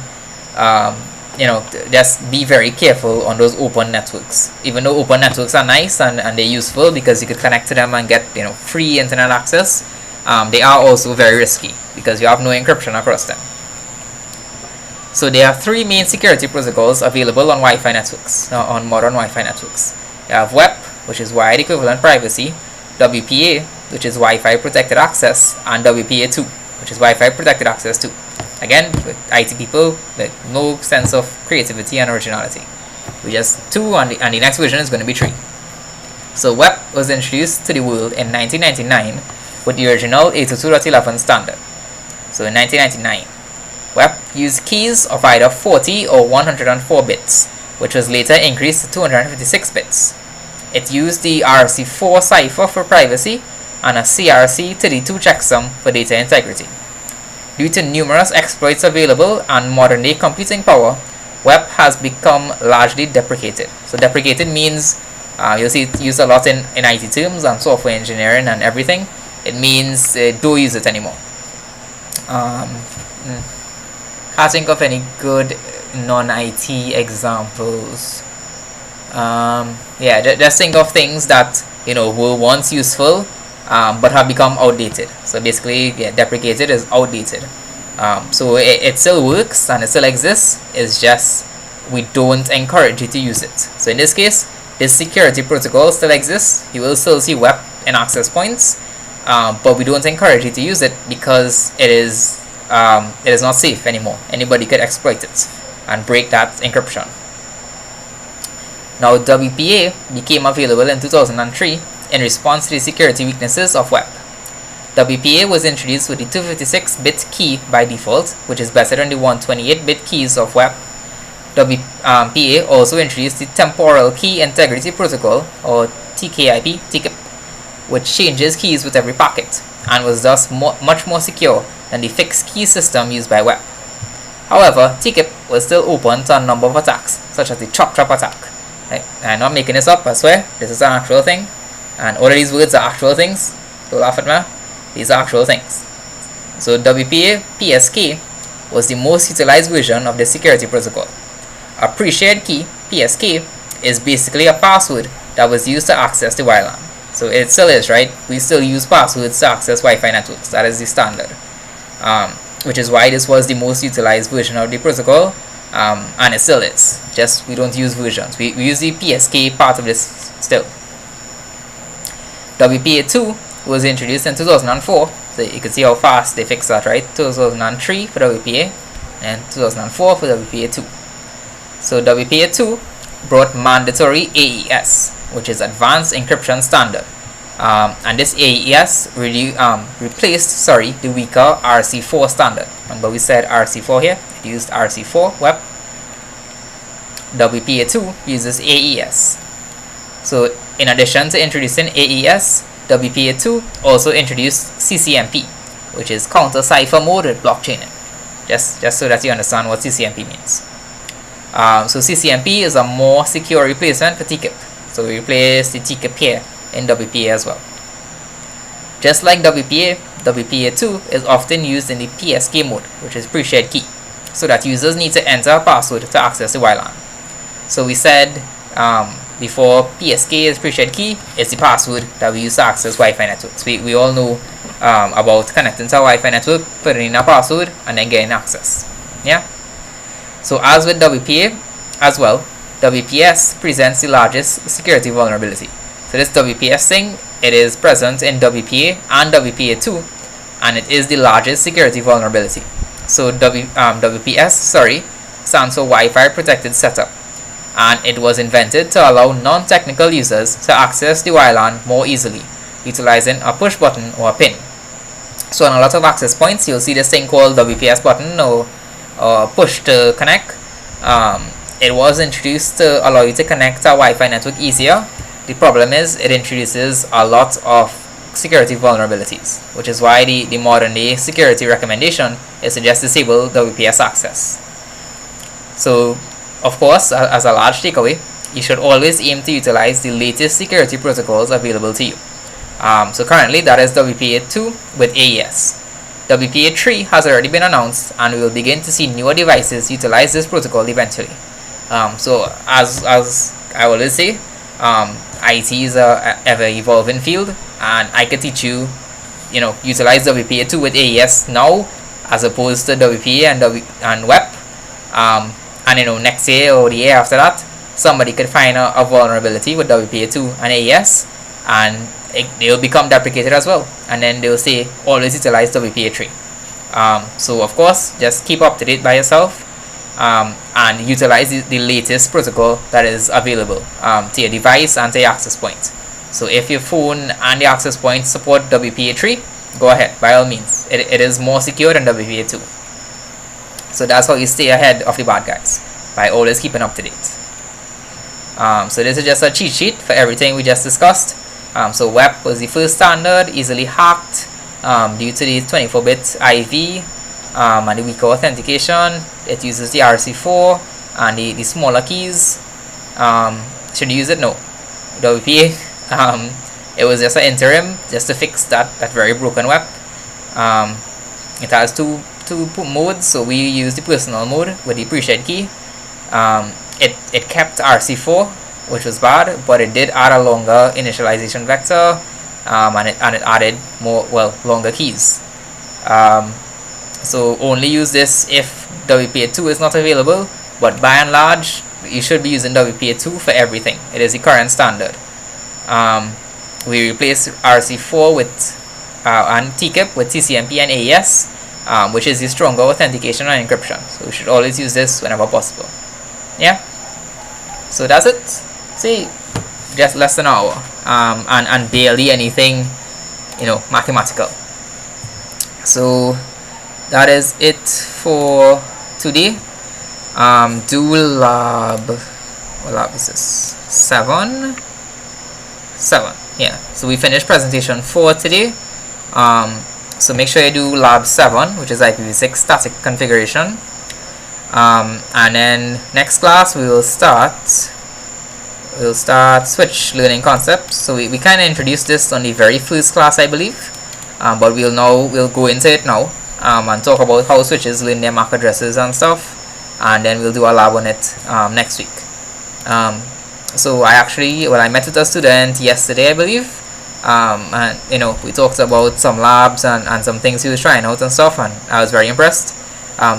Just be very careful on those open networks. Even though open networks are nice and they're useful because you could connect to them and get free internet access, they are also very risky because you have no encryption across them. So there are 3 main security protocols available on Wi-Fi networks, on modern Wi-Fi networks. You have WEP, which is Wired Equivalent Privacy, WPA, which is Wi-Fi Protected Access, and WPA2, which is Wi-Fi Protected Access 2. Again, with IT people, with no sense of creativity and originality. We just 2, and the next version is going to be 3. So WEP was introduced to the world in 1999 with the original 802.11 standard. So in 1999. WEP used keys of either 40 or 104 bits, which was later increased to 256 bits. It used the RC4 cipher for privacy and a CRC32 checksum for data integrity. Due to numerous exploits available and modern-day computing power, WEP has become largely deprecated. So deprecated means, you'll see it used a lot in IT terms and software engineering and everything. It means don't use it anymore. Can't think of any good non-IT examples. Yeah, just think of things that were once useful but have become outdated. So basically, yeah, deprecated is outdated. So it still works and it still exists. It's just we don't encourage you to use it. So in this case, this security protocol still exists. You will still see WEP in access points, but we don't encourage you to use it because it is not safe anymore. Anybody could exploit it and break that encryption. Now, WPA became available in 2003 in response to the security weaknesses of WEP. WPA was introduced with the 256-bit key by default, which is better than the 128-bit keys of WEP. WPA also introduced the Temporal Key Integrity Protocol, or TKIP, which changes keys with every packet, and was thus much more secure than the fixed key system used by WEP. However, TKIP was still open to a number of attacks, such as the chop attack. I'm not making this up, I swear, this is an actual thing, and all of these words are actual things. Don't laugh at me, these are actual things. So WPA PSK was the most utilized version of the security protocol. A pre-shared key, PSK, is basically a password that was used to access the WLAN. So it still is, right? We still use passwords to access Wi-Fi networks. That is the standard, which is why this was the most utilized version of the protocol, and it still is. Just we don't use versions. We use the PSK part of this still. WPA2 was introduced in 2004. So you can see how fast they fixed that, right? 2003 for WPA and 2004 for WPA2. So WPA2 brought mandatory AES, which is Advanced Encryption Standard, and this AES replaced the weaker RC4 standard. Remember we said RC4 here, it used RC4 WEP. WPA2 uses AES. So in addition to introducing AES, WPA2 also introduced CCNP, which is counter cipher moded blockchaining, just so that you understand what CCNP means. So CCNP is a more secure replacement for TKIP. So we replace the TKIP here in WPA as well. Just like WPA, WPA2 is often used in the PSK mode, which is pre-shared key, so that users need to enter a password to access the WLAN. So we said before, PSK is pre-shared key, it's the password that we use to access Wi-Fi networks. We all know about connecting to a Wi-Fi network, putting in a password, and then getting access. Yeah. So as with WPA as well, WPS presents the largest security vulnerability. So this WPS thing, it is present in WPA and WPA2, and it is the largest security vulnerability. So WPS, stands for Wi-Fi Protected Setup, and it was invented to allow non-technical users to access the WLAN more easily, utilizing a push button or a pin. So on a lot of access points, you'll see this thing called WPS button or push to connect. It was introduced to allow you to connect to a Wi-Fi network easier. The problem is it introduces a lot of security vulnerabilities, which is why the modern day security recommendation is to just disable WPS access. So of course, as a large takeaway, you should always aim to utilize the latest security protocols available to you. So currently that is WPA2 with AES. WPA3 has already been announced, and we will begin to see newer devices utilize this protocol eventually. So as I always say, IT is a ever evolving field, and I could teach you, utilize WPA2 with AES now as opposed to WPA and WEP. And next year or the year after that, somebody could find a vulnerability with WPA2 and AES, and they'll become deprecated as well, and then they'll say always utilize WPA3. So of course, just keep up to date by yourself, and utilize the latest protocol that is available to your device and to your access point. So if your phone and the access point support WPA3, go ahead, by all means. It is more secure than WPA2. So that's how you stay ahead of the bad guys, by always keeping up to date. So this is just a cheat sheet for everything we just discussed. So WEP was the first standard, easily hacked due to the 24-bit IV and the weaker authentication. It uses the RC4 and the smaller keys. Should you use it? No. WPA, it was just an interim just to fix that very broken WEP. It has two modes, so we use the personal mode with the preset key. It kept RC4, which was bad, but it did add a longer initialization vector, and it added longer keys. So only use this if WPA2 is not available, but by and large you should be using WPA2 for everything. It is the current standard. We replace RC4 with and TKIP with TCMP and AES, which is the stronger authentication and encryption. So we should always use this whenever possible. Yeah. So that's it. See, just less than an hour, and barely anything, mathematical. So that is it for today. Do lab. What lab is this? 7. Yeah. So we finished presentation 4 today. So make sure you do lab 7, which is IPv6 static configuration. And then next class we will start switch learning concepts. So we kind of introduced this on the very first class, I believe, but we'll go into it now, and talk about how switches learn their MAC addresses and stuff, and then we'll do a lab on it next week. So I met with a student yesterday, I believe, and we talked about some labs and some things he was trying out and stuff, and I was very impressed.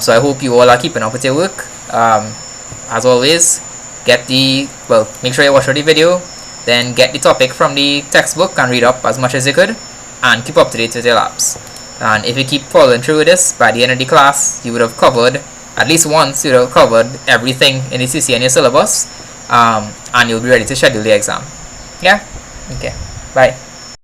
So I hope you all are keeping up with your work. As always, make sure you watch the video, then get the topic from the textbook and read up as much as you could, and keep up to date with your labs. And if you keep following through with this, by the end of the class you would have covered, at least once you would have covered everything in the CCNA syllabus, and you'll be ready to schedule the exam. Yeah? Okay. Bye.